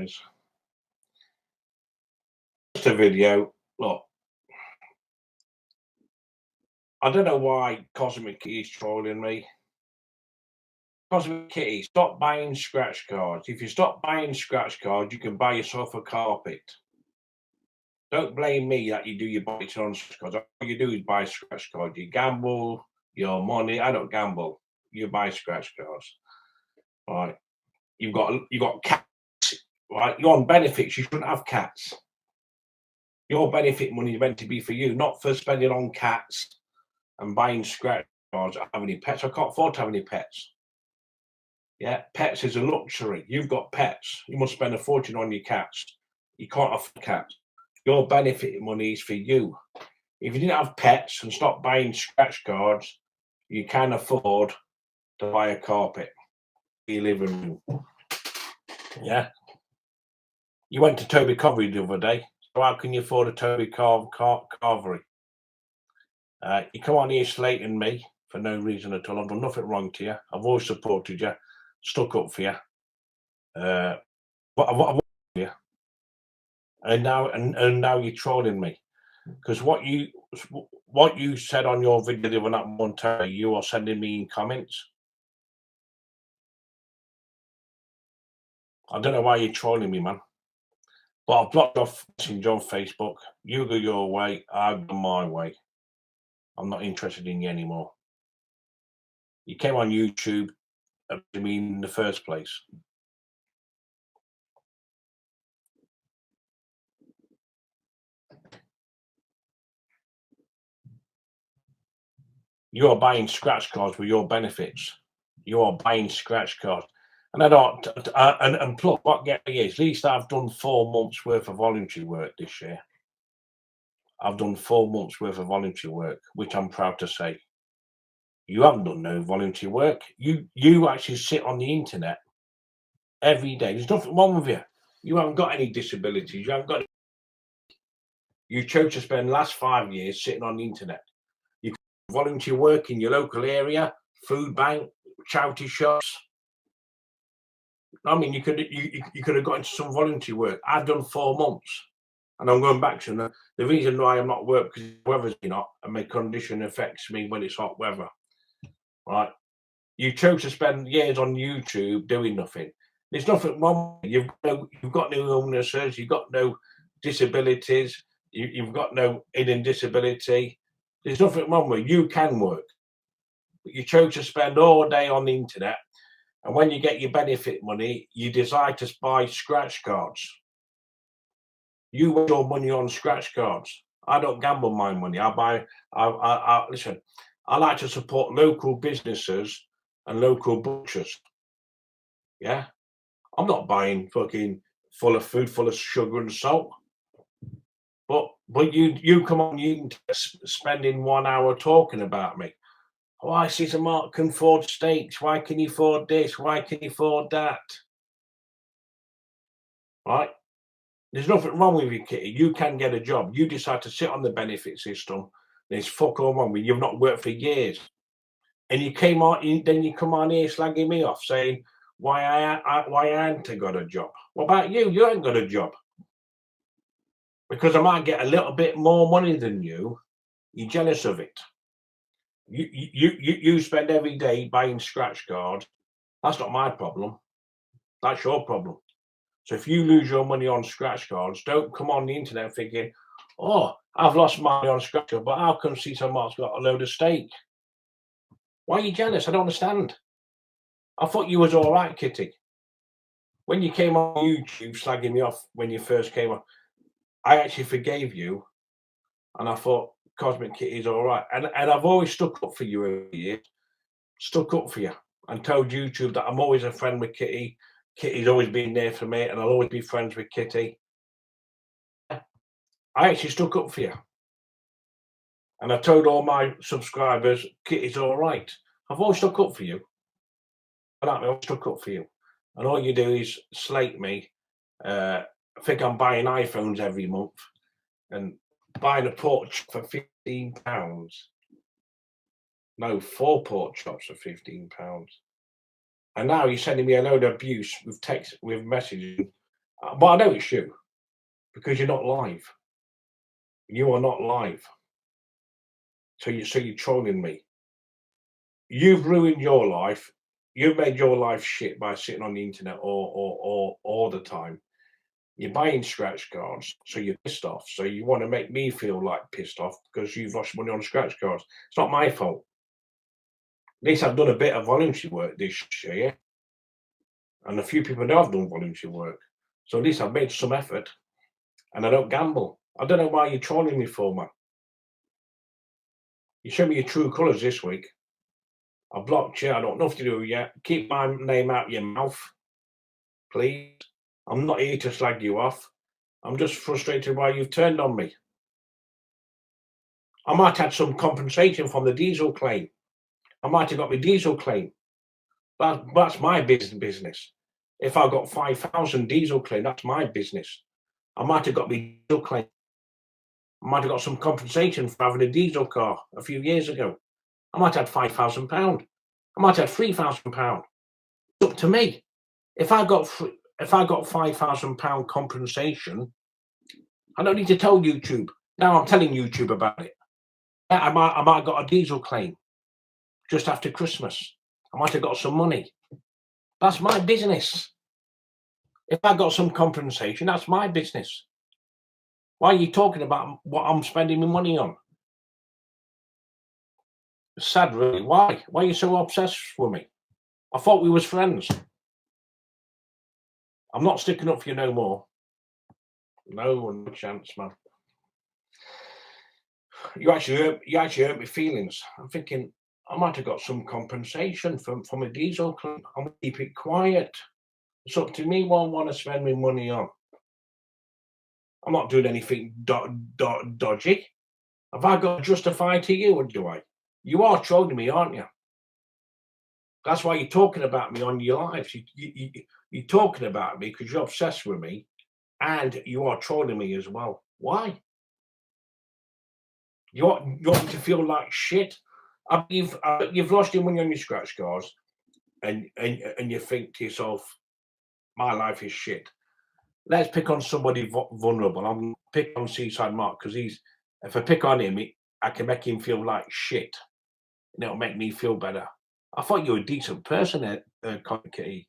Accusations. Just a video. Look, I don't know why Cosmic Kitty is trolling me. Cosmic Kitty, stop buying scratch cards. If you stop buying scratch cards, you can buy yourself a carpet. Don't blame me that you do your budget on scratch cards. All you do is buy scratch cards. You gamble your money. I don't gamble. You buy scratch cards. Right. You've got cats. Right. You're on benefits. You shouldn't have cats. Your benefit money is meant to be for you, not for spending on cats and buying scratch cards. I don't have any pets. I can't afford to have any pets. Yeah, pets is a luxury. You've got pets. You must spend a fortune on your cats. You can't afford cats. Your benefit money is for you. If you didn't have pets and stop buying scratch cards, you can afford to buy a carpet for your living room. Yeah. You went to Toby Carvery the other day. So how can you afford a Toby Carvery? You come on here slating me for no reason at all. I've done nothing wrong to you. I've always supported you, stuck up for you. What you? And now you're trolling me because what you said on your video the other night, Montero, you are sending me in comments. I don't know why you're trolling me, man. But I've blocked off Messenger on Facebook. You go your way, I go my way. I'm not interested in you anymore. You came on YouTube to me in the first place. You're buying scratch cards with your benefits. You're buying scratch cards. And I don't, and plus, what get me is, at least I've done 4 months worth of voluntary work this year. I've done 4 months worth of voluntary work, which I'm proud to say. You haven't done no voluntary work. You actually sit on the internet every day. There's nothing wrong with you. You haven't got any disabilities. You haven't got. You chose to spend the last 5 years sitting on the internet. You can volunteer work in your local area, food bank, charity shops. I mean, you could have got into some voluntary work. I've done 4 months, and I'm going back to the reason why I'm not work because the weather's been hot and my condition affects me when it's hot weather. Right? You chose to spend years on YouTube doing nothing. There's nothing wrong. You've got no illnesses. You've got no disabilities. You've got no hidden disability. There's nothing wrong with you. You can work. But you chose to spend all day on the internet. And when you get your benefit money, you decide to buy scratch cards. You waste your money on scratch cards. I don't gamble my money. Listen, I like to support local businesses and local butchers. Yeah. I'm not buying fucking full of food, full of sugar and salt. But you come on, you spending 1 hour talking about me. Why seasideMARK can afford steaks? Why can you afford this? Why can you afford that? Right? There's nothing wrong with you, Kitty. You can get a job. You decide to sit on the benefit system. There's fuck all wrong with you. You've not worked for years. And you came on, then you come on here slagging me off, saying why I ain't got a job. What about you? You ain't got a job. Because I might get a little bit more money than you. You're jealous of it. You spend every day buying scratch cards. That's not my problem. That's your problem. So if you lose your money on scratch cards, don't come on the internet thinking, oh, I've lost money on scratch cards, but how come seasideMARK's got a load of steak? Why are you jealous? I don't understand. I thought you was all right, Kitty. When you came on YouTube slagging me off when you first came on, I actually forgave you. And I thought, Cosmic Kitty's all right. And I've always stuck up for you over the years. Stuck up for you. And told YouTube that I'm always a friend with Kitty. Kitty's always been there for me. And I'll always be friends with Kitty. I actually stuck up for you. And I told all my subscribers, Kitty's all right. I've always stuck up for you. And I always stuck up for you. And all you do is slate me. I think I'm buying iPhones every month. And buying a pork chop for £15. No, 4 pork chops for £15. And now you're sending me a load of abuse with text, with messages. But I know it's you because you're not live. You are not live. So you're trolling me. You've ruined your life. You've made your life shit by sitting on the internet all the time. You're buying scratch cards, so you're pissed off. So you want to make me feel like pissed off because you've lost money on scratch cards. It's not my fault. At least I've done a bit of voluntary work this year, and a few people know I've done voluntary work. So at least I've made some effort, and I don't gamble. I don't know why you're trolling me for, man. You showed me your true colours this week. I blocked you. I don't know what to do yet. Keep my name out your mouth, please. I'm not here to slag you off. I'm just frustrated why you've turned on me. I might have some compensation from the diesel claim. I might have got my diesel claim. That's my business. If I got 5,000 diesel claim, that's my business. I might have got my diesel claim. I might have got some compensation for having a diesel car a few years ago. I might have had £5,000. I might have £3,000. It's up to me. If I got £5,000 compensation, I don't need to tell YouTube. Now I'm telling YouTube about it. I might have got a diesel claim just after Christmas. I might have got some money. That's my business. If I got some compensation, that's my business. Why are you talking about what I'm spending my money on? It's sad, really. Why? Why are you so obsessed with me? I thought we was friends. I'm not sticking up for you no more. No chance, man. You actually hurt my feelings. I'm thinking I might have got some compensation from a diesel claim. I'm gonna keep it quiet. It's up to me what I want to spend my money on. I'm not doing anything dodgy. Have I got to justify to you, or do I? You are trolling me, aren't you? That's why you're talking about me on your lives. You're talking about me because you're obsessed with me, and you are trolling me as well. Why? You want me to feel like shit? You've lost your money on your scratch cards, and you think to yourself, my life is shit. Let's pick on somebody vulnerable. I'm going to pick on seasideMARK because if I pick on him, I can make him feel like shit. And it'll make me feel better. I thought you were a decent person, Cosmic Kitty.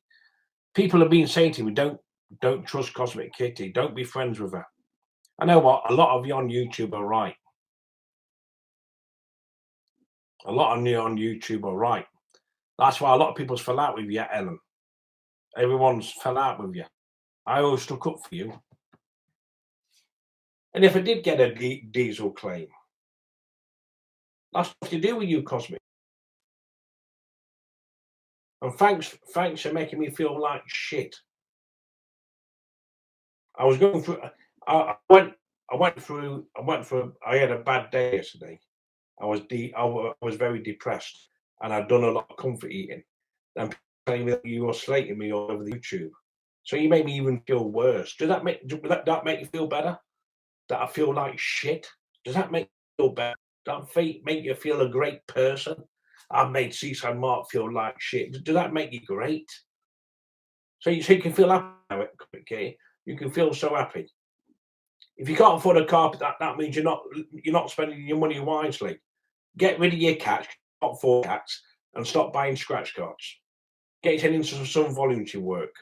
People have been saying to me, don't trust Cosmic Kitty. Don't be friends with her. I know what, a lot of you on YouTube are right. A lot of you on YouTube are right. That's why a lot of people's fell out with you, Ellen. Everyone's fell out with you. I always stuck up for you. And if I did get a diesel claim, that's what to do with you, Cosmic. And thanks for making me feel like shit. I was going through. I had a bad day yesterday. I was very depressed, and I'd done a lot of comfort eating. And people telling me that you were slating me all over the YouTube, so you made me even feel worse. Does that make you feel better? That I feel like shit? Does that make you feel better? Does that make you feel a great person? I've made seasideMARK feel like shit. Does that make you great? So you can feel happy, okay? You can feel so happy. If you can't afford a carpet, that means you're not spending your money wisely. Get rid of your cats, not 4 cats, and stop buying scratch cards. Get into some voluntary work.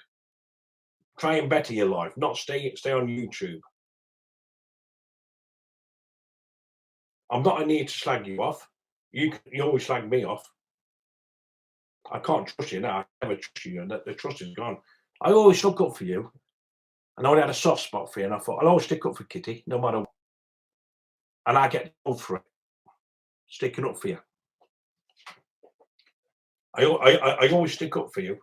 Try and better your life, not stay on YouTube. I'm not in here to slag you off. You always slag me off. I can't trust you now. I never trust you, and the trust is gone. I always stuck up for you, and I only had a soft spot for you, and I thought I'll always stick up for Kitty, no matter what. And I get told for it, sticking up for you. I always stick up for you.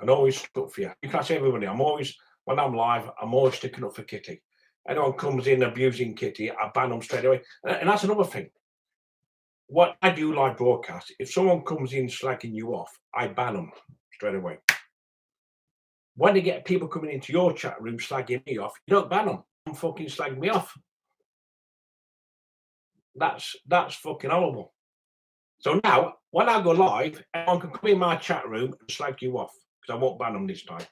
I always stick up for you. You can't say everybody. When I'm live, I'm always sticking up for Kitty. Anyone comes in abusing Kitty, I ban them straight away. And that's another thing. What I do live broadcast, if someone comes in slagging you off, I ban them straight away. When you get people coming into your chat room slagging me off, you don't ban them. Don't fucking slag me off. That's fucking horrible. So now, when I go live, anyone can come in my chat room and slag you off because I won't ban them this time.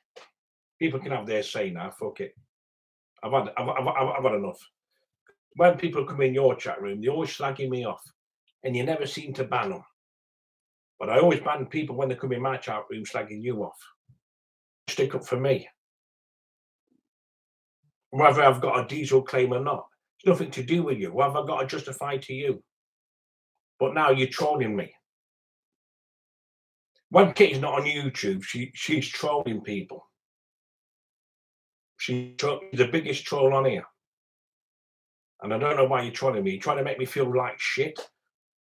People can have their say now. Fuck it. I've had enough. When people come in your chat room, they're always slagging me off, and you never seem to ban them. But I always ban people when they come in my chat room slagging you off. Stick up for me. Whether I've got a diesel claim or not, it's nothing to do with you. What have I got to justify to you? But now you're trolling me. When Kitty's not on YouTube, she's trolling people. She's the biggest troll on here. And I don't know why you're trolling me. You're trying to make me feel like shit.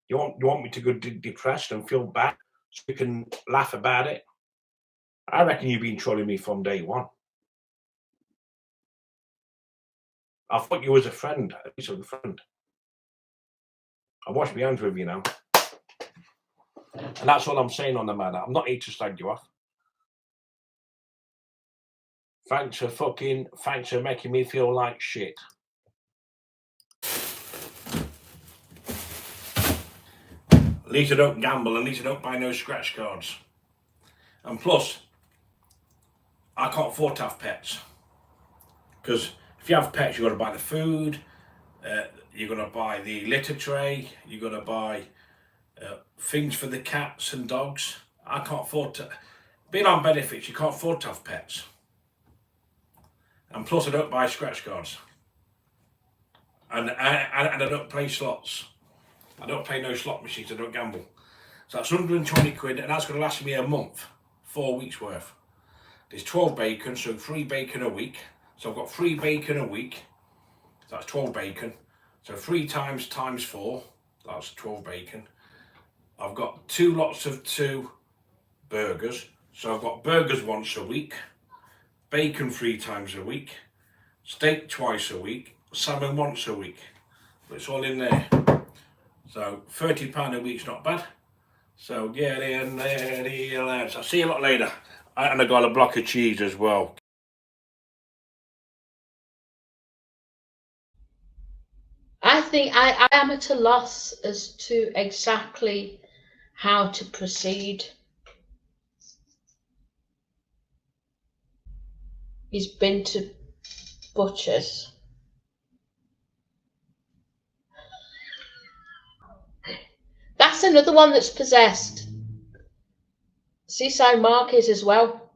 You want me to go depressed and feel bad so you can laugh about it? I reckon you've been trolling me from day one. I thought you was a friend, at least a friend. I wash my hands with you now. And that's all I'm saying on the matter. I'm not here to slag you off. Thanks for making me feel like shit. At least I don't gamble, at least I don't buy no scratch cards. And plus, I can't afford to have pets. Because if you have pets, you've got to buy the food, you've got to buy the litter tray, you've got to buy things for the cats and dogs. I can't afford to. Being on benefits, you can't afford to have pets. And plus, I don't buy scratch cards. And I don't play slots. I don't play no slot machines, I don't gamble. So that's 120 quid, and that's going to last me a month, 4 weeks worth. There's 12 bacon, so 3 bacon a week. So I've got 3 bacon a week. That's 12 bacon. So 3 times 4, that's 12 bacon. I've got 2 lots of 2 burgers. So I've got burgers once a week, bacon 3 times a week, steak twice a week, salmon once a week. But it's all in there. So £30 a week's not bad. So get in there, you lads. I'll see you a lot later. And I got a block of cheese as well. I think I am at a loss as to exactly how to proceed. He's been to butchers. That's another one that's possessed. seasideMARK is as well.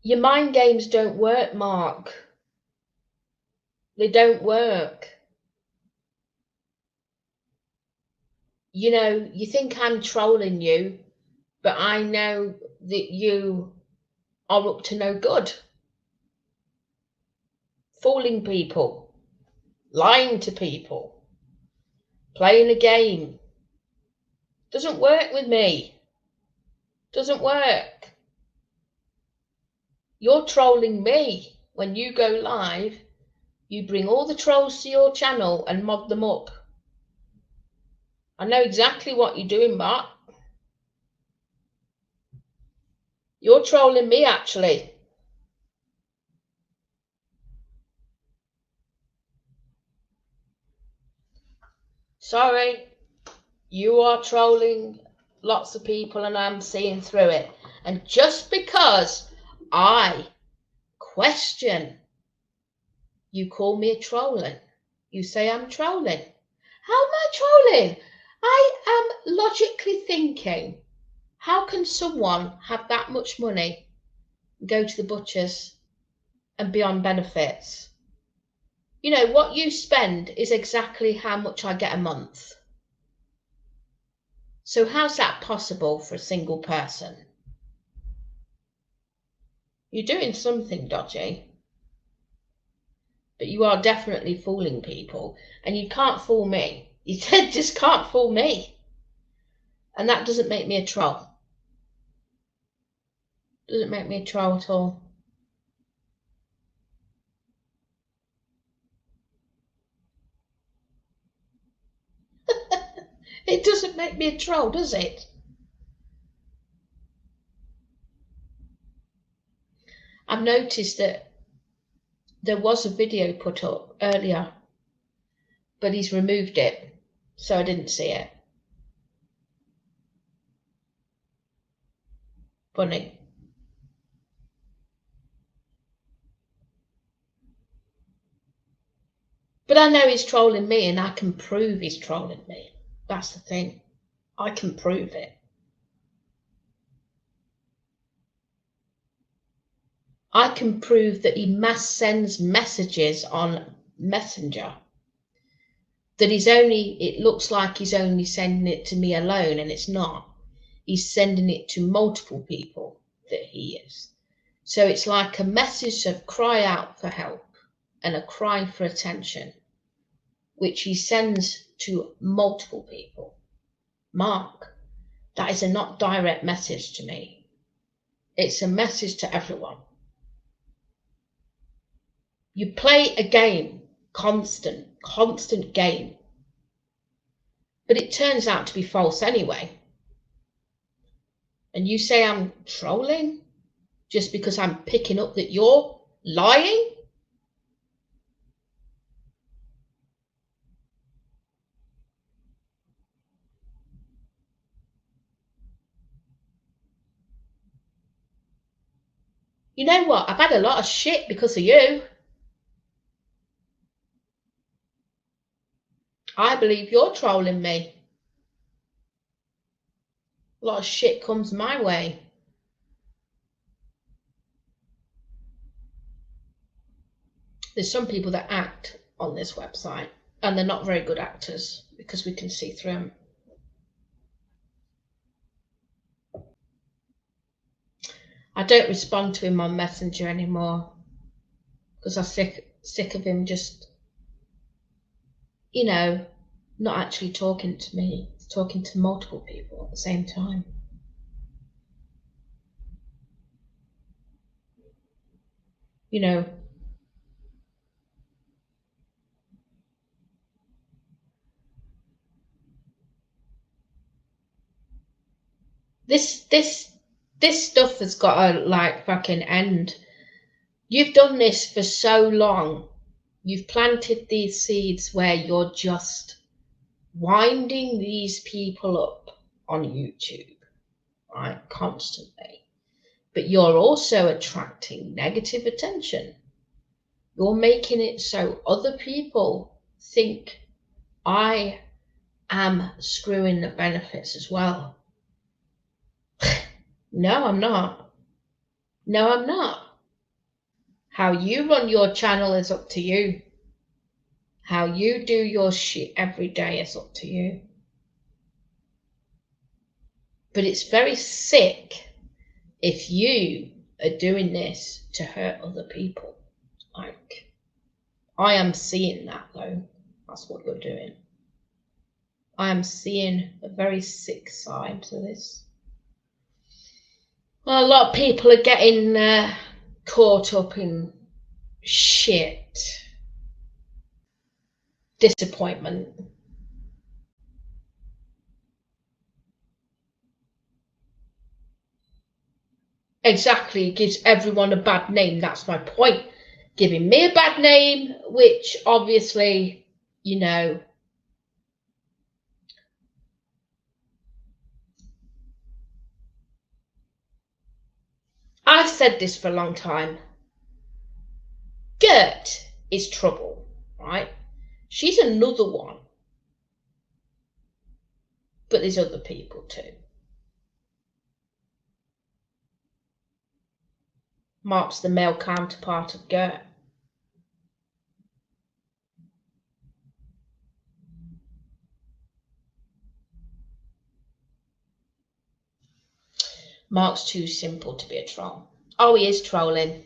Your mind games don't work, Mark. They don't work. You know, you think I'm trolling you, but I know that you are up to no good. Fooling people, lying to people, playing a game. Doesn't work with me. Doesn't work. You're trolling me. When you go live, you bring all the trolls to your channel and mod them up. I know exactly what you're doing, Mark. You're trolling me, actually. Sorry, you are trolling lots of people and I'm seeing through it. And just because I question, you call me a trolling. You say I'm trolling. How am I trolling? I am logically thinking, how can someone have that much money, go to the butchers and be on benefits? You know, what you spend is exactly how much I get a month. So how's that possible for a single person? You're doing something dodgy. But you are definitely fooling people. And you can't fool me. You just can't fool me. And that doesn't make me a troll. Doesn't make me a troll at all. It doesn't make me a troll, does it? I've noticed that there was a video put up earlier, but he's removed it, so I didn't see it. Funny. But I know he's trolling me, and I can prove he's trolling me. That's the thing. I can prove it. I can prove that he mass sends messages on Messenger. That it looks like he's only sending it to me alone, and it's not. He's sending it to multiple people that he is. So it's like a message of cry out for help and a cry for attention, which he sends to multiple people. Mark, that is a not direct message to me. It's a message to everyone. You play a game, constant game. But it turns out to be false anyway. And you say I'm trolling just because I'm picking up that you're lying? You know what? I've had a lot of shit because of you. I believe you're trolling me. A lot of shit comes my way. There's some people that act on this website, and they're not very good actors because we can see through them. I don't respond to him on Messenger anymore because I'm sick of him just, not actually talking to me. He's talking to multiple people at the same time. This stuff has got to fucking end. You've done this for so long. You've planted these seeds where you're just winding these people up on YouTube, right, constantly. But you're also attracting negative attention. You're making it so other people think I am screwing the benefits as well. No, I'm not. No, I'm not. How you run your channel is up to you. How you do your shit every day is up to you. But it's very sick if you are doing this to hurt other people. I am seeing that though. That's what you're doing. I am seeing a very sick side to this. Well, a lot of people are getting caught up in shit. Disappointment. Exactly, it gives everyone a bad name. That's my point. Giving me a bad name, which obviously, I've said this for a long time. Gert is trouble, right? She's another one. But there's other people too. Mark's the male counterpart of Gert. Mark's too simple to be a troll. Oh, he is trolling.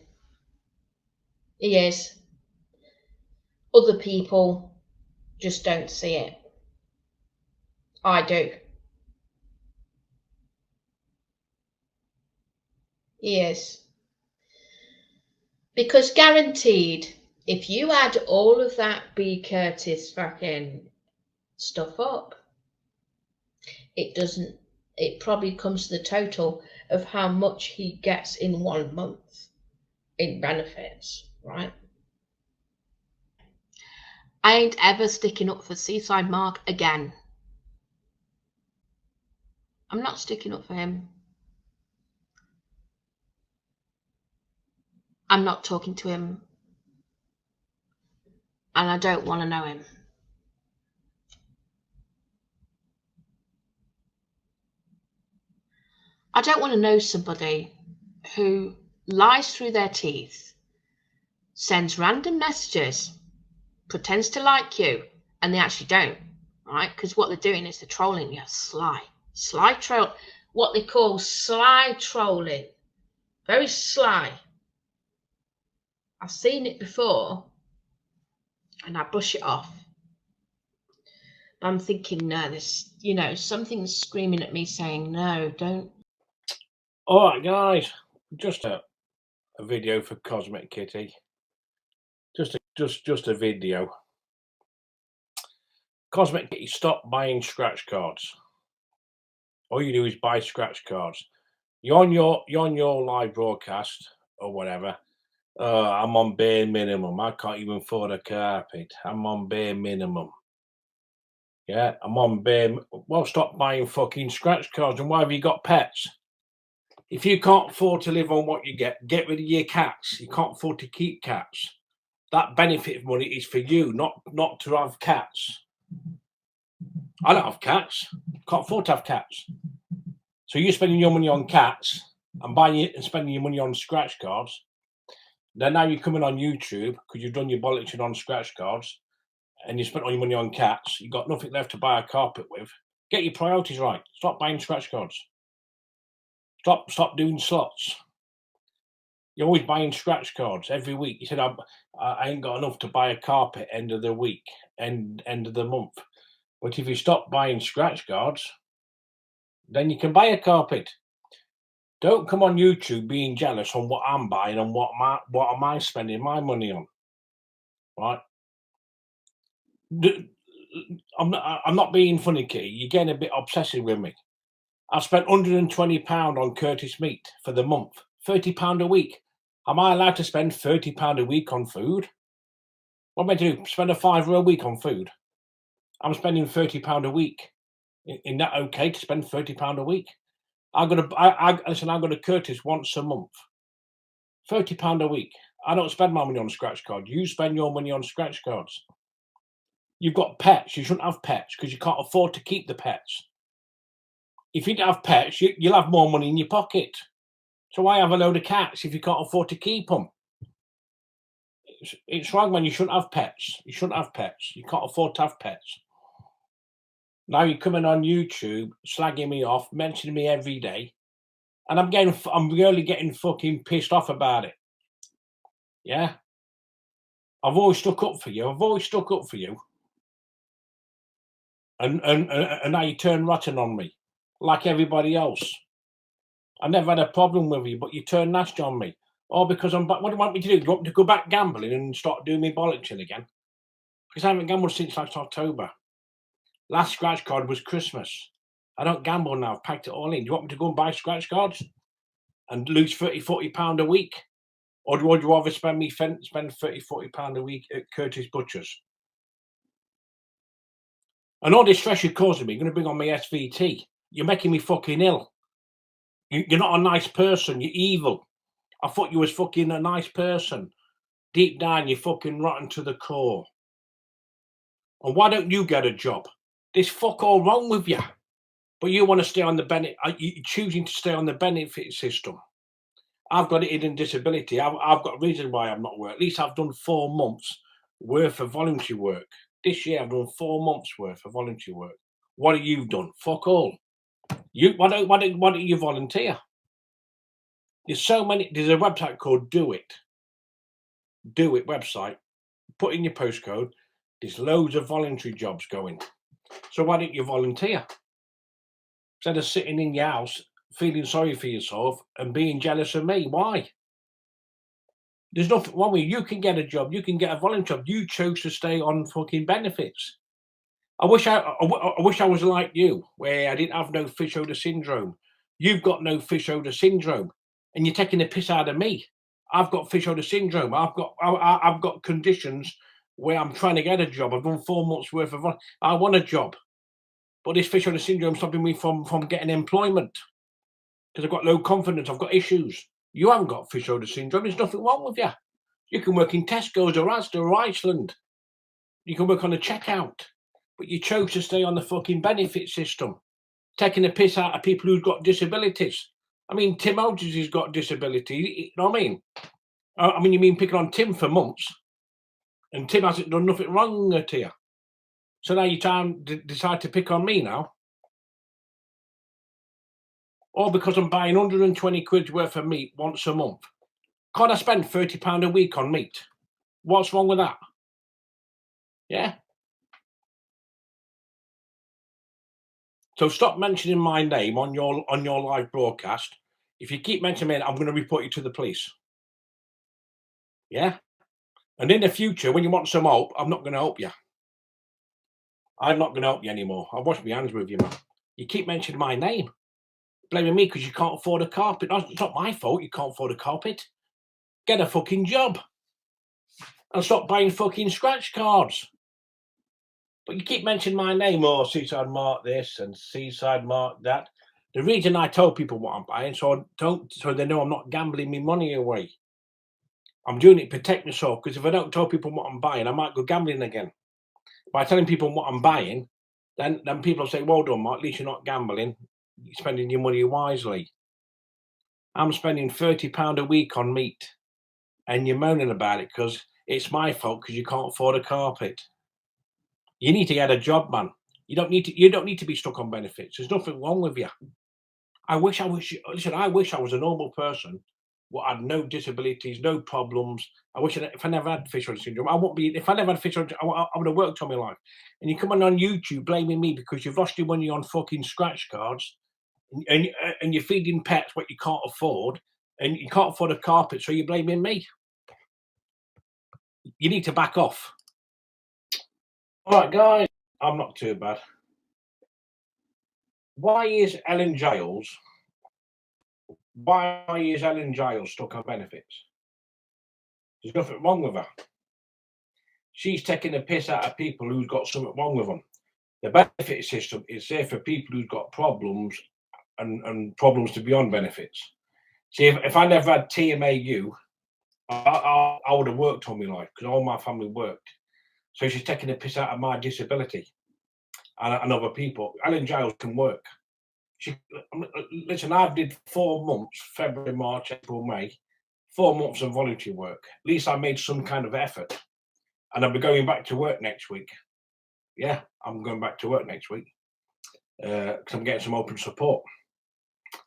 He is. Other people just don't see it. I do. He is. Because guaranteed, if you add all of that B. Curtis fucking stuff up, it probably comes to the total of how much he gets in 1 month in benefits, right? I ain't ever sticking up for seasideMARK again. I'm not sticking up for him. I'm not talking to him, and I don't want to know him. I don't want to know somebody who lies through their teeth, sends random messages, pretends to like you, and they actually don't, right? Because what they're doing is they're trolling you. Sly troll, what they call sly trolling. Very sly. I've seen it before, and I brush it off. I'm thinking, no, this, something's screaming at me saying, no, don't. All right, guys, just a video for Cosmic Kitty. Just a video. Cosmic Kitty, stop buying scratch cards. All you do is buy scratch cards. You're on your live broadcast or whatever. I'm on bare minimum. I can't even afford a carpet. I'm on bare minimum. Yeah, I'm on bare. Well, stop buying fucking scratch cards. And why have you got pets? If you can't afford to live on what you get rid of your cats. You can't afford to keep cats. That benefit of money is for you, not to have cats. I don't have cats. Can't afford to have cats. So you're spending your money on cats and buying it and spending your money on scratch cards. Then now you're coming on YouTube because you've done your bollocking on scratch cards and you spent all your money on cats. You've got nothing left to buy a carpet with. Get your priorities right. Stop buying scratch cards. Stop doing slots. You're always buying scratch cards every week. You said, I ain't got enough to buy a carpet end of the week, end of the month. But if you stop buying scratch cards, then you can buy a carpet. Don't come on YouTube being jealous on what I'm buying and what am I spending my money on, right? I'm not being funny, Kitty. You're getting a bit obsessive with me. I've spent £120 on Curtis meat for the month, £30 a week. Am I allowed to spend £30 a week on food? What am I do? Spend a £5 a week on food? I'm spending £30 a week. Isn't that okay to spend £30 a week? I go to Curtis once a month. £30 a week. I don't spend my money on scratch cards. You spend your money on scratch cards. You've got pets. You shouldn't have pets because you can't afford to keep the pets. If you don't have pets, you'll have more money in your pocket. So why have a load of cats if you can't afford to keep them? It's wrong, man. You shouldn't have pets. You shouldn't have pets. You can't afford to have pets. Now you're coming on YouTube, slagging me off, mentioning me every day, and I'm really getting fucking pissed off about it. Yeah, I've always stuck up for you. And now you turn rotten on me, like everybody else. I never had a problem with you, but you turn nasty on me. Or because I'm back. What do you want me to do? Do you want me to go back gambling and start doing me bollocking again? Because I haven't gambled since last October. Last scratch card was Christmas. I don't gamble now. I've packed it all in. Do you want me to go and buy scratch cards and lose £30-40 a week? Or would you rather spend £30-40 a week at Curtis Butcher's? And all this stress you're causing me, you're going to bring on my SVT. You're making me fucking ill. You're not a nice person. You're evil. I thought you was fucking a nice person. Deep down, you're fucking rotten to the core. And why don't you get a job? There's fuck all wrong with you. But you want to stay on the benefit. You're choosing to stay on the benefit system. I've got a hidden disability. I've got a reason why I'm not working. At least I've done 4 months worth of voluntary work. This year I've done 4 months worth of voluntary work. What have you done? Fuck all. Why don't you volunteer? There's so many. There's a website called Do It. Do It website. Put in your postcode. There's loads of voluntary jobs going. So why don't you volunteer? Instead of sitting in your house feeling sorry for yourself and being jealous of me. Why? There's nothing wrong with you. You can get a job. You can get a volunteer job. You chose to stay on fucking benefits. I wish I was like you, where I didn't have no fish odor syndrome. You've got no fish odor syndrome, and you're taking the piss out of me. I've got fish odor syndrome. I've got conditions where I'm trying to get a job. I've done 4 months worth of. I want a job, but this fish odor syndrome stopping me from getting employment because I've got low confidence. I've got issues. You haven't got fish odor syndrome. There's nothing wrong with you. You can work in Tesco's or Asda or Iceland. You can work on a checkout. But you chose to stay on the fucking benefit system, taking the piss out of people who've got disabilities. I mean, TMAU has got disability. You know what I mean? I mean, you mean picking on Tim for months, and Tim hasn't done nothing wrong to you. So now you decide to pick on me now? All because I'm buying 120 quid worth of meat once a month. Can't I spend £30 a week on meat? What's wrong with that? Yeah. So stop mentioning my name on your live broadcast. If you keep mentioning me, I'm going to report you to the police. Yeah. And in the future, when you want some help, I'm not going to help you. I'm not going to help you anymore. I'll wash my hands with you, man. You keep mentioning my name, blaming me because you can't afford a carpet. No, it's not my fault you can't afford a carpet. Get a fucking job and stop buying fucking scratch cards. But you keep mentioning my name, or seasideMARK this and seasideMARK that. The reason I tell people what I'm buying, so they know I'm not gambling my money away. I'm doing it to protect myself, because if I don't tell people what I'm buying, I might go gambling again. By telling people what I'm buying, then people say, well done, Mark, at least you're not gambling. You're spending your money wisely. I'm spending £30 a week on meat, and you're moaning about it because it's my fault because you can't afford a carpet. You need to get a job, man. You don't need to be stuck on benefits. There's nothing wrong with you. I wish I was a normal person who had no disabilities, no problems. I wish if I never had fish odor syndrome, I wouldn't be. If I never had fish odor, I would have worked all my life. And you come on YouTube blaming me because you've lost your money on fucking scratch cards, and you're feeding pets what you can't afford, and you can't afford a carpet, so you're blaming me. You need to back off. All right, guys, I'm not too bad. Why is Ellen Giles stuck on benefits? There's nothing wrong with her. She's taking the piss out of people who've got something wrong with them. The benefit system is there for people who've got problems and problems to be on benefits. See, if I never had TMAU, I would have worked all my life because all my family worked. So she's taking the piss out of my disability and other people. Ellen Giles can work. Listen, I did 4 months, February, March, April, May, 4 months of voluntary work. At least I made some kind of effort. And I'll be going back to work next week. Yeah, I'm going back to work next week because I'm getting some open support.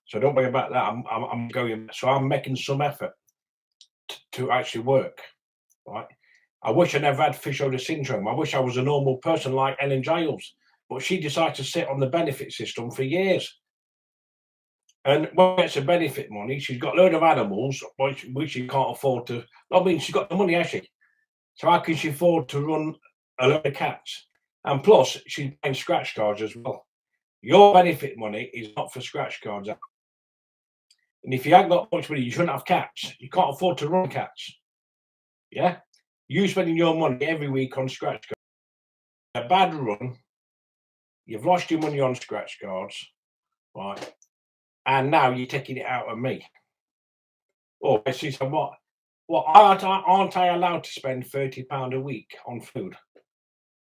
So don't worry about that. I'm going. So I'm making some effort to actually work. Right. I wish I never had fish odor syndrome. I wish I was a normal person like Ellen Giles, but she decided to sit on the benefit system for years. And when it's a benefit money, she's got a load of animals which she can't afford to. I mean, she's got the money, has she? So how can she afford to run a load of cats? And plus, she's buying scratch cards as well. Your benefit money is not for scratch cards. And if you haven't got much money, you shouldn't have cats. You can't afford to run cats. Yeah? You spending your money every week on scratch cards. A bad run, you've lost your money on scratch cards, right? And now you're taking it out of me. Oh, she said, what? Well, aren't I allowed to spend £30 a week on food?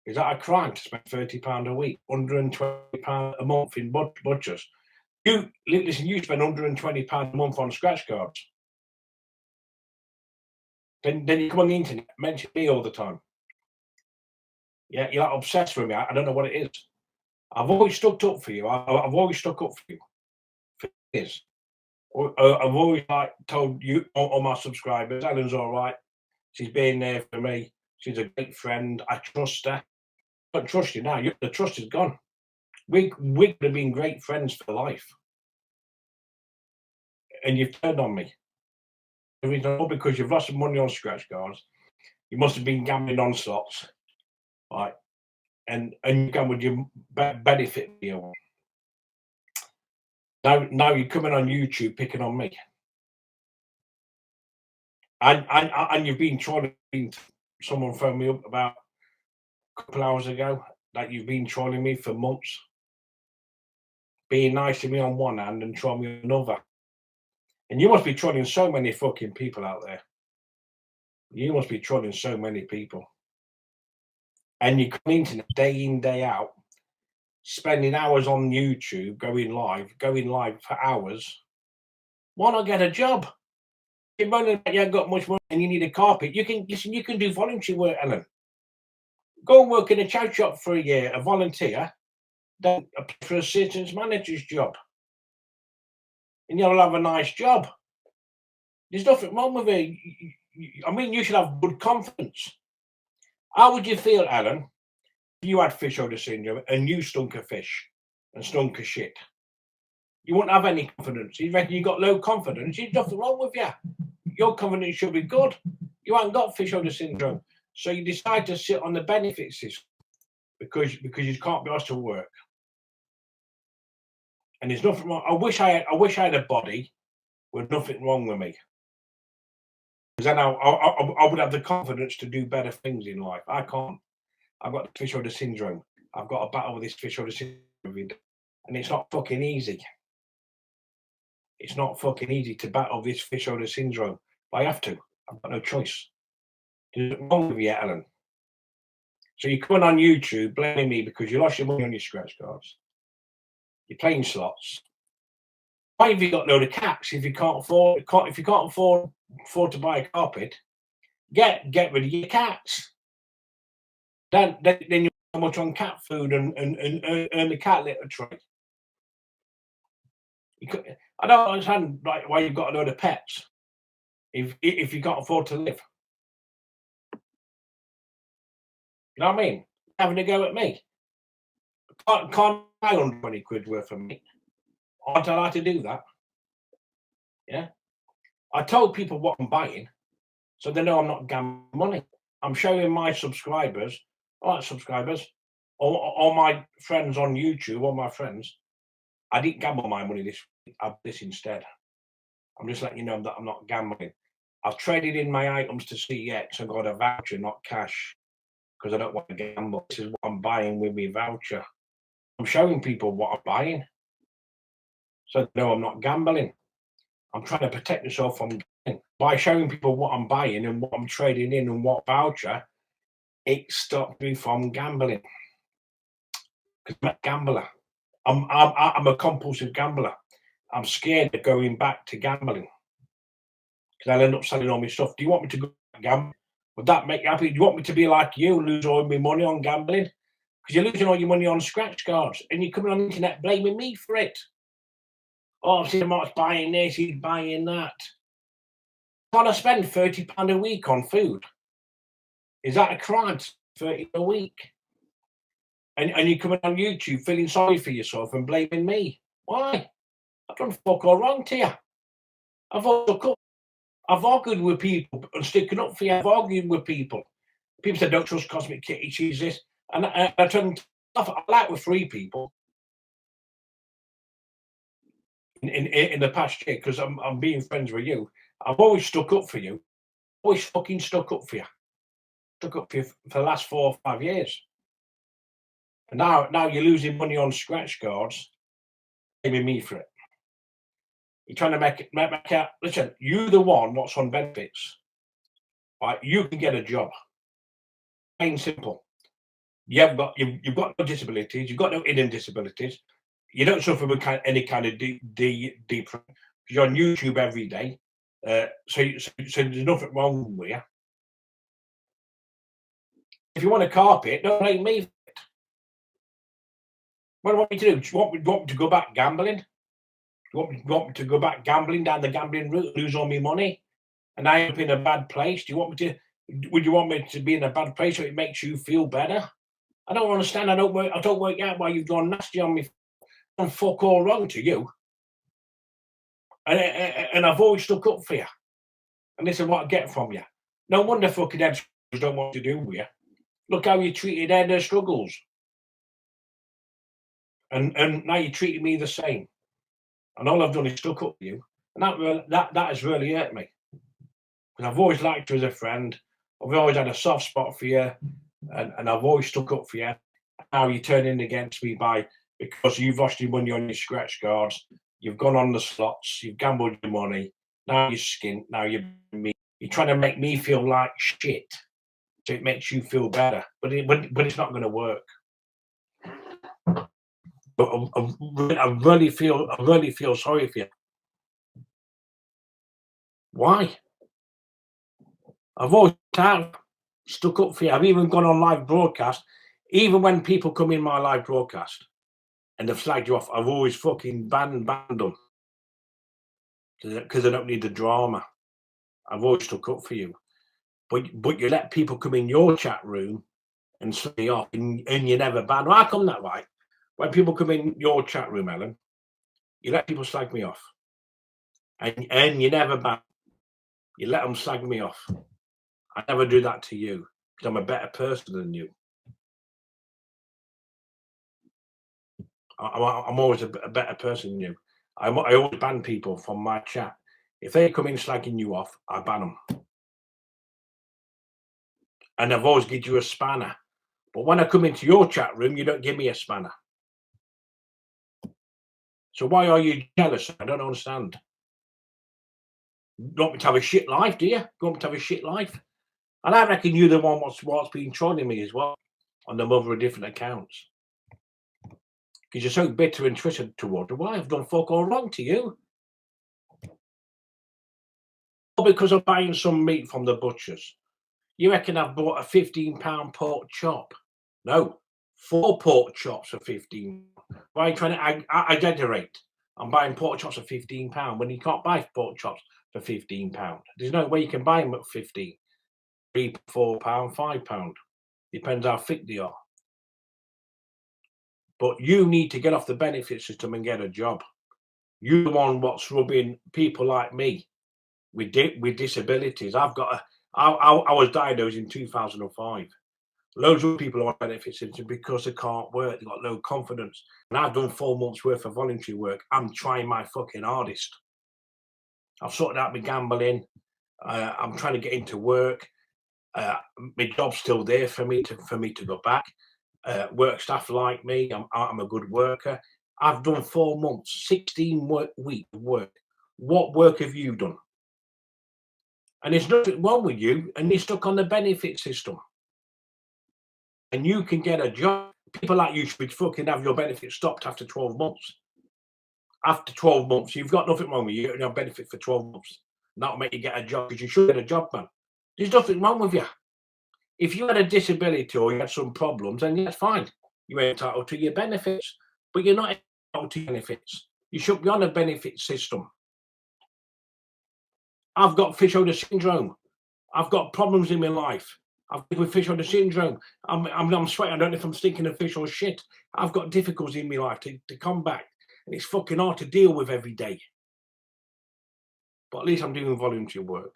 Is that a crime to spend £30 a week, £120 a month in butchers? You spend £120 a month on scratch cards. Then you come on the internet, mention me all the time. Yeah, you're like obsessed with me. I don't know what it is. I've always stuck up for you. I've always stuck up for you. For years. I've always told you, all my subscribers, Ellen's all right. She's been there for me. She's a great friend. I trust her. I don't trust you now. The trust is gone. We could have been great friends for life. And you've turned on me. The reason because you've lost some money on scratch cards. You must have been gambling on slots. Right. And you gambled your benefit deal. Now you're coming on YouTube picking on me. And you've been trying to. Someone phoned me up about a couple hours ago that you've been trolling me for months, being nice to me on one hand and trolling me on another. And you must be trolling so many fucking people out there. You must be trolling so many people. And you come on the internet day in, day out, spending hours on YouTube, going live for hours. Why not get a job? You're moaning that you haven't got much money and you need a carpet. You can do voluntary work, Ellen. Go and work in a chow shop for a year, a volunteer, then apply for a citizens manager's job. And you'll have a nice job. There's nothing wrong with it. I mean, you should have good confidence. How would you feel, Alan, if you had fish odor syndrome and you stunk of fish and stunk of shit? You wouldn't have any confidence. You reckon you got low confidence? There's nothing wrong with you. Your confidence should be good. You haven't got fish odor syndrome. So you decide to sit on the benefit system because you can't be asked to work. And there's nothing wrong. I wish I had a body with nothing wrong with me. Because then I would have the confidence to do better things in life. I can't. I've got fish odor syndrome. I've got to battle with this fish odor syndrome every day. And it's not fucking easy. It's not fucking easy to battle this fish odor syndrome. I have to. I've got no choice. There's nothing wrong with you, Ellen. So you're coming on YouTube blaming me because you lost your money on your scratch cards. You're playing slots. Why have you got a load of cats if you can't afford to buy a carpet? Get rid of your cats. Then you how much on cat food and earn the cat litter tray. I don't understand why you've got a load of pets if you can't afford to live. You know what I mean? Having a go at me. Can't buy 120 quid worth of meat. Aren't I allowed to do that? Yeah. I told people what I'm buying, so they know I'm not gambling money. I'm showing my subscribers, all my friends on YouTube, all my friends, I didn't gamble my money this week. I have this instead. I'm just letting you know that I'm not gambling. I've traded in my items to CX and got a voucher, not cash, because I don't want to gamble. This is what I'm buying with my voucher. I'm showing people what I'm buying, so they know I'm not gambling. I'm trying to protect myself from gambling. By showing people what I'm buying and what I'm trading in and what voucher, it stopped me from gambling. Because I'm a gambler. I'm a compulsive gambler. I'm scared of going back to gambling because I'll end up selling all my stuff. Do you want me to go gamble? Would that make you happy? Do you want me to be like you, lose all my money on gambling? Because you're losing all your money on scratch cards and you're coming on the internet blaming me for it. Oh, seasideMARK's buying this, he's buying that. Can't I spend £30 a week on food? Is that a crime? £30 a week? And you're coming on YouTube feeling sorry for yourself and blaming me. Why? I've done fuck all wrong to you. I've argued with people and sticking up for you. I've argued with people. People said, don't trust Cosmic Kitty, she's this. And I turned off. I like with 3 people in the past year because I'm being friends with you. I've always stuck up for you. Always fucking stuck up for you. Stuck up for you for the last 4 or 5 years. And now you're losing money on scratch cards, blaming me for it. You're trying to make out. Listen, you're the one what's on benefits. Right? You can get a job. Plain simple. You've got no disabilities. You've got no hidden disabilities. You don't suffer with any kind of depression. You're on YouTube every day. So there's nothing wrong with you. If you want a carpet, don't blame me for it. What do you want me to do? Do you want me to go back gambling? Do you want me to go back gambling down the gambling route, lose all my money, and I end up in a bad place? Would you want me to be in a bad place so it makes you feel better? I don't understand. I don't work out why you've gone nasty on me. I'm fuck all wrong to you. And I've always stuck up for you. And this is what I get from you. No wonder fucking heads don't want to do with you. Look how you treated their struggles. And now you're treating me the same. And all I've done is stuck up for you. And that has really hurt me. Because I've always liked you as a friend. I've always had a soft spot for you. And I've always stuck up for you. Now you're turning against me because you've lost your money on your scratch cards. You've gone on the slots. You've gambled your money. Now you're skint. Now you're trying to make me feel like shit. So it makes you feel better, but it's not going to work. But I really feel sorry for you. Why? I've always stuck up for you. I've even gone on live broadcast, even when people come in my live broadcast and they've slagged you off. I've always fucking banned them because I don't need the drama. I've always stuck up for you, but you let people come in your chat room and slag me off, and you never ban. Well, how come that, right? When people come in your chat room, Ellen, you let people slag me off, and you never ban. You let them slag me off. I never do that to you because I'm a better person than you. I'm always a better person than you. I always ban people from my chat. If they come in slagging you off, I ban them. And I've always given you a spanner. But when I come into your chat room, you don't give me a spanner. So why are you jealous? I don't understand. You want me to have a shit life, do you? You want me to have a shit life? And I reckon you're the one what's been trolling me as well on the other different accounts. Because you're so bitter and twisted towards why I've done fuck all wrong to you. Or because I'm buying some meat from the butchers. You reckon I've bought a £15 pork chop? No, 4 pork chops for 15. Why are you trying to exaggerate? I'm buying pork chops for £15 when you can't buy pork chops for £15. There's no way you can buy them at 15, £3, £4, £5. Depends how thick they are. But you need to get off the benefit system and get a job. You're the one what's rubbing people like me with disabilities. I was diagnosed in 2005. Loads of people are on benefit system because they can't work. They've got no confidence. And I've done 4 months worth of voluntary work. I'm trying my fucking hardest. I've sorted out my gambling. I'm trying to get into work. My job's still there for me to go back. Work staff like me. I'm a good worker. I've done 4 months, 16 weeks of work. What work have you done? And there's nothing wrong with you, and you're stuck on the benefit system. And you can get a job. People like you should be fucking have your benefit stopped after 12 months. After 12 months, you've got nothing wrong with you. You're getting your benefit for 12 months. And that'll make you get a job because you should get a job, man. There's nothing wrong with you. If you had a disability or you had some problems, then that's fine. You're entitled to your benefits, but you're not entitled to your benefits. You should be on a benefit system. I've got fish owner syndrome. I've got problems in my life. I've got fish owner syndrome. I'm sweating. I don't know if I'm stinking of fish or shit. I've got difficulties in my life to come back. And it's fucking hard to deal with every day. But at least I'm doing voluntary work.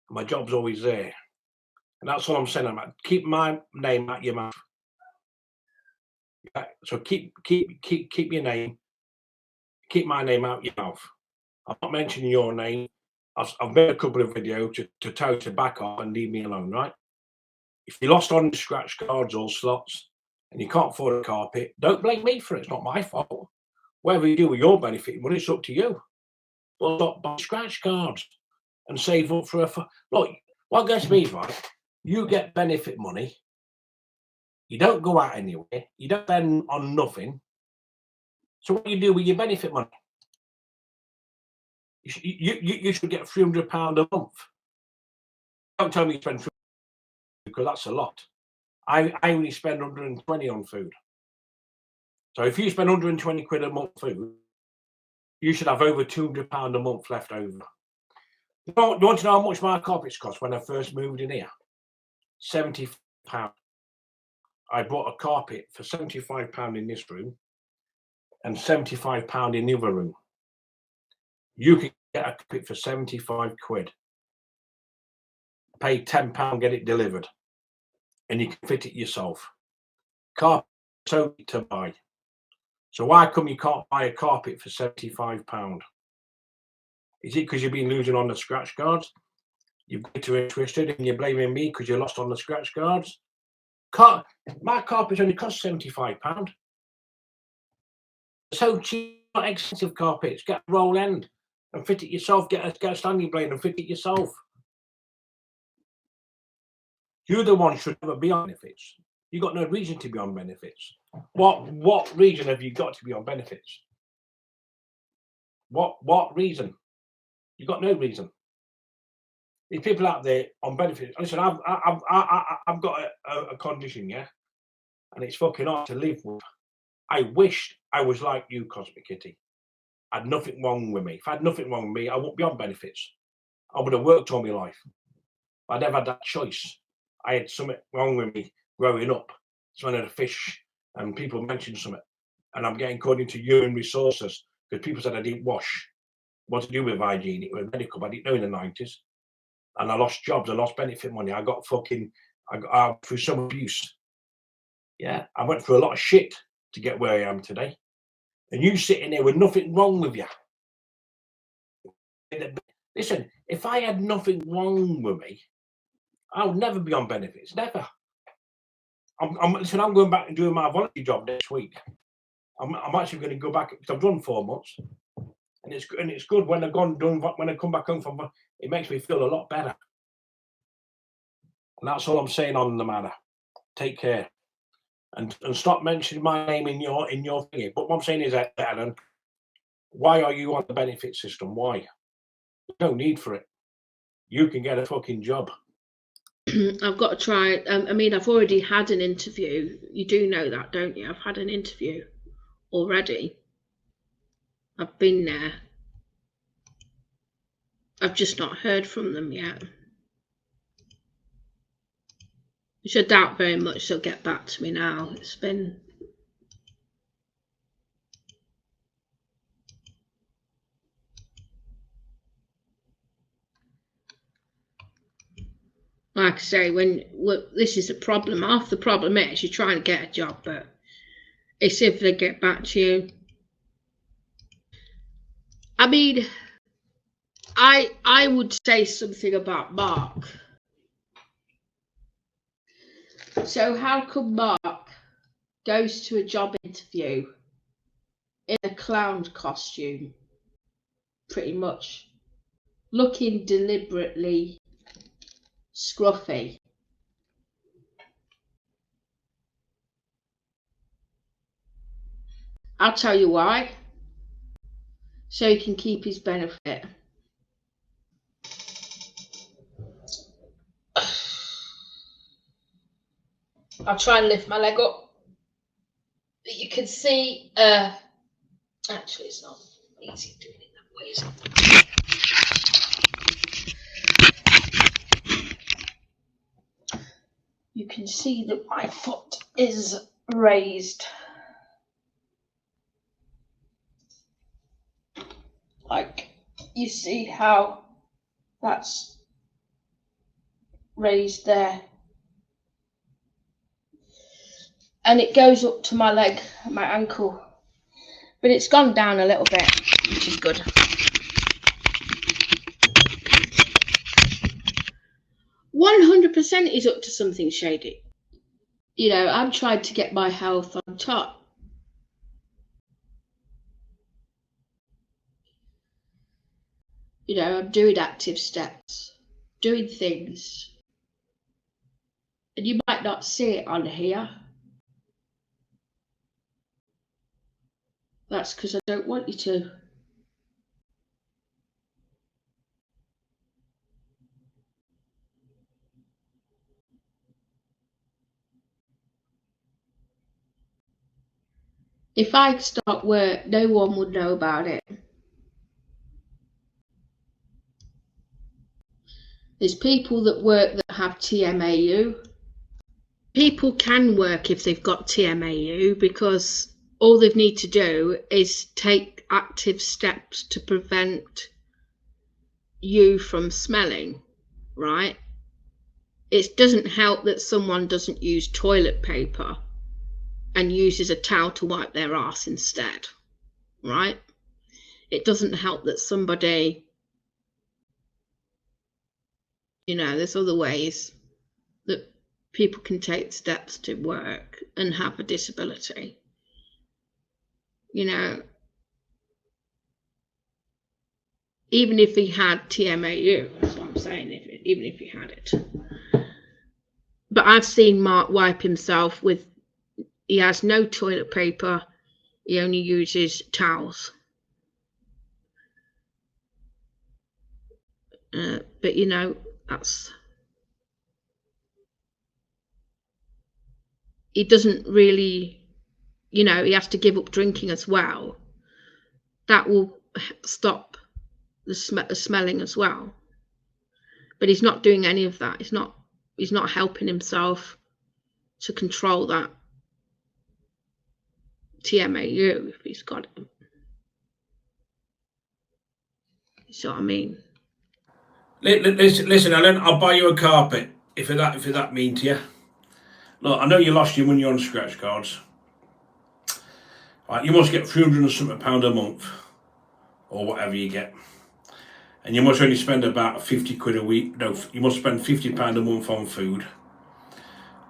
My job's always there. And that's all I'm saying. Keep my name out your mouth. Yeah, so keep your name. Keep my name out your mouth. I'm not mentioning your name. I've made a couple of videos to tell you to back off and leave me alone, right? If you lost on scratch cards or slots and you can't afford a carpet, don't blame me for it. It's not my fault. Whatever you do with your benefit money, it's up to you. But stop buying scratch cards and save up for look. What gets me right? You get benefit money. You don't go out anywhere. You don't spend on nothing. So what do you do with your benefit money? You should get £300 a month. Don't tell me you spend £300 because that's a lot. I only spend 120 on food. So if you spend 120 quid a month food, you should have over £200 a month left over. You want to know how much my carpets cost when I first moved in here? £75. I bought a carpet for £75 in this room and £75 in the other room. You can get a carpet for 75 quid. Pay £10, get it delivered. And you can fit it yourself. Carpet so cheap to buy. So why come you can't buy a carpet for £75? Is it because you've been losing on the scratch cards? You've got too interested and you're blaming me because you lost on the scratch cards? My carpets only cost £75. So cheap, not expensive carpets. Get a roll end and fit it yourself. Get a standing blade and fit it yourself. You're the one who should never be on benefits. You've got no reason to be on benefits. What reason have you got to be on benefits? What reason? You've got no reason. There's people out there on benefits. Listen, I've got a condition, yeah, and it's fucking hard to live with. I wish I was like you, Cosmic Kitty. I had nothing wrong with me. If I had nothing wrong with me, I wouldn't be on benefits. I would have worked all my life. I never had that choice. I had something wrong with me growing up. So I had a fish, and people mentioned something, and I'm getting called into human resources because people said I didn't wash. What to do with hygiene? It was medical, but I didn't know in the 90s. And I lost jobs, I lost benefit money. I got through some abuse. Yeah, I went through a lot of shit to get where I am today. And you sitting there with nothing wrong with you. Listen, if I had nothing wrong with me, I would never be on benefits. Never. Listen, I'm going back and doing my voluntary job next week. I'm actually going to go back because I've done 4 months, and it's good when when I come back home from. It makes me feel a lot better. And that's all I'm saying on the matter. Take care, and stop mentioning my name in your thingy. But what I'm saying is, Alan, why are you on the benefit system? Why? There's no need for it. You can get a fucking job. I've got to try. I mean, I've already had an interview. You do know that, don't you? I've had an interview already. I've been there. I've just not heard from them yet. Which I doubt very much they'll get back to me now. It's been... Like I say, this is the problem. Half the problem is you're trying to get a job, but it's if they get back to you. I mean, I would say something about Mark. So how come Mark goes to a job interview in a clown costume, pretty much, looking deliberately scruffy? I'll tell you why. So he can keep his benefit. I'll try and lift my leg up. You can see, actually it's not easy doing it that way, is it? You can see that my foot is raised. Like, you see how that's raised there. And it goes up to my leg, my ankle. But it's gone down a little bit, which is good. 100% is up to something shady. You know, I'm trying to get my health on top. You know, I'm doing active steps, doing things. And you might not see it on here. That's because I don't want you to. If I start work, no one would know about it. There's people that work that have TMAU. People can work if they've got TMAU because all they need to do is take active steps to prevent you from smelling, right? It doesn't help that someone doesn't use toilet paper and uses a towel to wipe their ass instead, right? It doesn't help that somebody, you know, there's other ways that people can take steps to work and have a disability. You know, even if he had TMAU, that's what I'm saying, even if he had it. But I've seen Mark wipe himself with, he has no toilet paper, he only uses towels. But you know, that's, he doesn't really, you know, he has to give up drinking as well. That will stop the smelling as well. But he's not doing any of that. He's not helping himself to control that TMAU if he's got it. You see what I mean? Listen, Ellen, I'll buy you a carpet if it that mean to you. Look, I know you lost your money on scratch cards. Right, you must get £300 and something a month, or whatever you get, and you must only spend about 50 quid a week. No, you must spend £50 a month on food.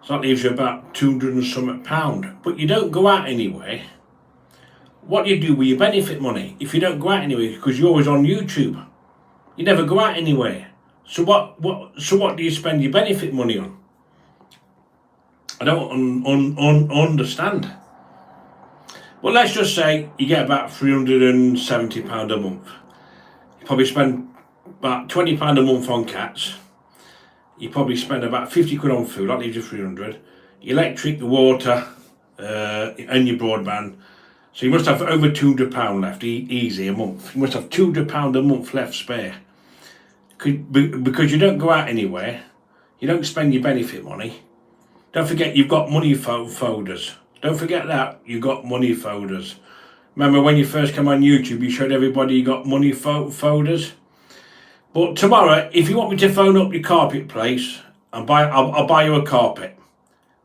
So that leaves you about £200 and something. But you don't go out anywhere. What do you do with your benefit money if you don't go out anywhere? Because you're always on YouTube. You never go out anywhere. So what do you spend your benefit money on? I don't understand. Well, let's just say you get about £370 a month. You probably spend about £20 a month on cats. You probably spend about 50 quid on food. That leaves you 300. Electric, the water, and your broadband. So you must have over £200 left, easy, a month. You must have £200 a month left spare. Because you don't go out anywhere. You don't spend your benefit money. Don't forget you've got money folders. Don't forget that, you've got money folders. Remember when you first came on YouTube, you showed everybody you got money folders? But tomorrow, if you want me to phone up your carpet place and I'll buy you a carpet.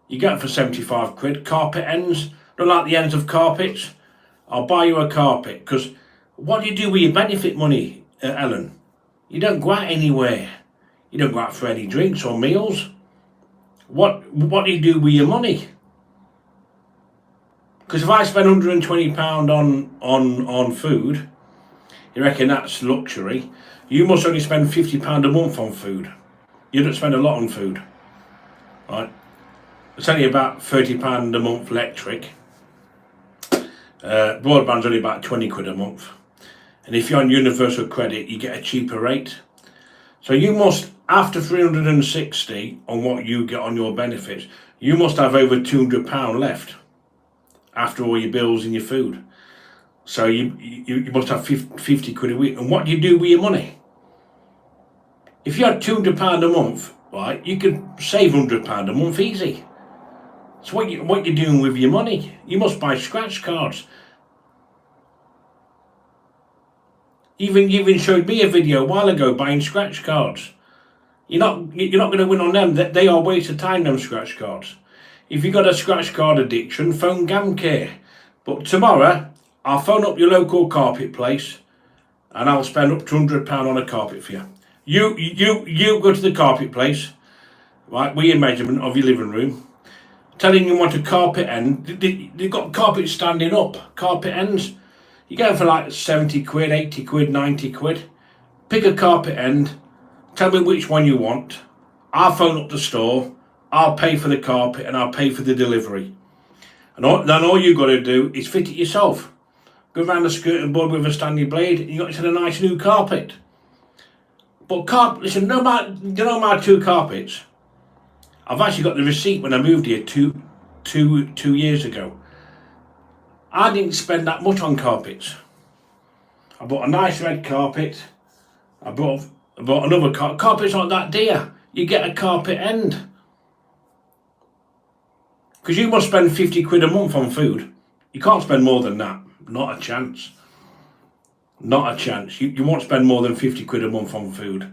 You get it for 75 quid. Carpet ends, don't like the ends of carpets. I'll buy you a carpet. Because what do you do with your benefit money, Ellen? You don't go out anywhere. You don't go out for any drinks or meals. What do you do with your money? Because if I spend £120 on food, you reckon that's luxury? You must only spend £50 a month on food. You don't spend a lot on food, right? It's only about £30 a month electric. Broadband's only about 20 quid a month. And if you're on universal credit, you get a cheaper rate. So you must, after 360 on what you get on your benefits, you must have over £200 left after all your bills and your food. So you must have 50 quid a week. And what do you do with your money? If you had £200 a month, right, you could save £100 a month easy. So what you're doing with your money? You must buy scratch cards. You even showed me a video a while ago buying scratch cards. You're not going to win on them. They are a waste of time, them scratch cards. If you've got a scratch card addiction, phone GamCare. But tomorrow, I'll phone up your local carpet place and I'll spend up to £100 on a carpet for you. You go to the carpet place, right, with your measurement of your living room, telling you want a carpet end. They've got carpets standing up, carpet ends. You go for like 70 quid, 80 quid, 90 quid. Pick a carpet end, tell me which one you want. I'll phone up the store, I'll pay for the carpet and I'll pay for the delivery. And then all you've got to do is fit it yourself. Go around the skirting board with a Stanley blade and you got yourself a nice new carpet. But listen, you know my two carpets? I've actually got the receipt when I moved here two years ago. I didn't spend that much on carpets. I bought a nice red carpet. I bought another carpet. Carpet's not that dear. You get a carpet end. Because you must spend 50 quid a month on food. You can't spend more than that. Not a chance. Not a chance. You won't spend more than 50 quid a month on food.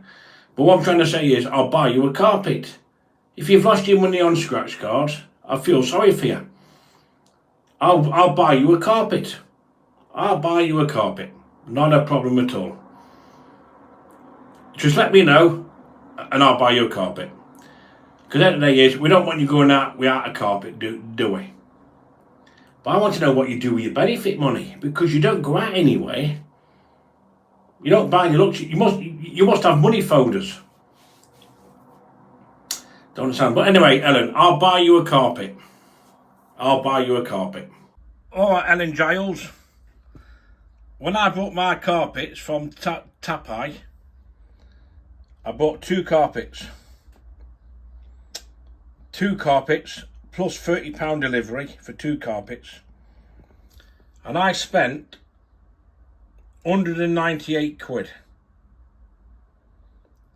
But what I'm trying to say is, I'll buy you a carpet. If you've lost your money on scratch cards, I feel sorry for you. I'll buy you a carpet. I'll buy you a carpet. Not a problem at all. Just let me know and I'll buy you a carpet. Because at the end of the day is, we don't want you going out without a carpet, do we? But I want to know what you do with your benefit money, because you don't go out anywhere. You don't buy any luxury. You must have money folders. Don't understand. But anyway, Ellen, I'll buy you a carpet. I'll buy you a carpet. All right, Ellen Giles. When I bought my carpets from Tapai, I bought 2 carpets. 2 carpets plus £30 delivery for 2 carpets. And I spent 198 quid.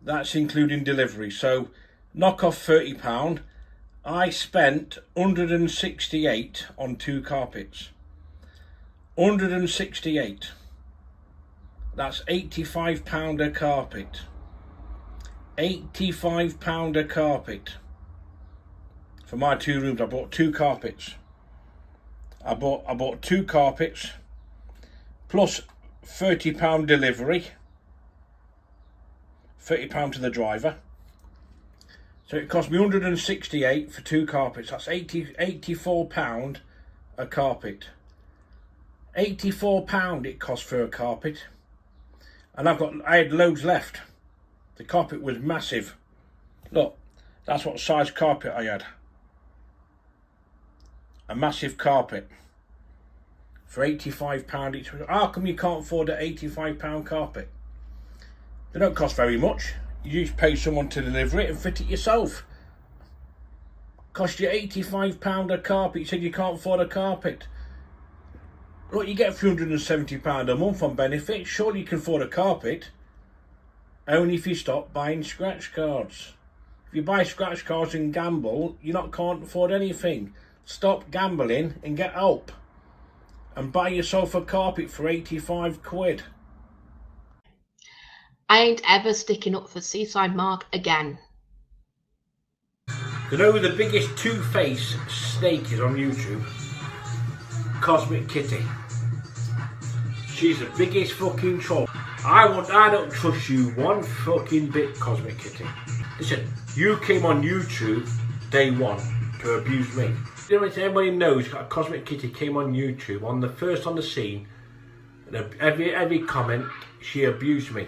That's including delivery. So knock off £30. I spent 168 on 2 carpets. 168. That's £85 a carpet. £85 a carpet. For my 2 rooms, I bought 2 carpets. I bought 2 carpets plus £30 delivery. £30 to the driver. So it cost me 168 for 2 carpets. That's £84 a carpet. £84 it cost for a carpet. And I had loads left. The carpet was massive. Look, that's what size carpet I had. A massive carpet for £85 each. How come you can't afford an £85 carpet? They don't cost very much. You just pay someone to deliver it and fit it yourself. Cost you £85 a carpet. You said you can't afford a carpet. Look, you get £370 a month on benefits. Surely you can afford a carpet. Only if you stop buying scratch cards. If you buy scratch cards and gamble, you can't afford anything. Stop gambling and get help. And buy yourself a carpet for 85 quid. I ain't ever sticking up for seasideMARK again. You know who the biggest two-faced snake is on YouTube? Cosmic Kitty. She's the biggest fucking troll. I don't trust you one fucking bit, Cosmic Kitty. Listen, you came on YouTube day 1 to abuse me. You know, everybody knows Cosmic Kitty came on YouTube first on the scene, and every comment she abused me.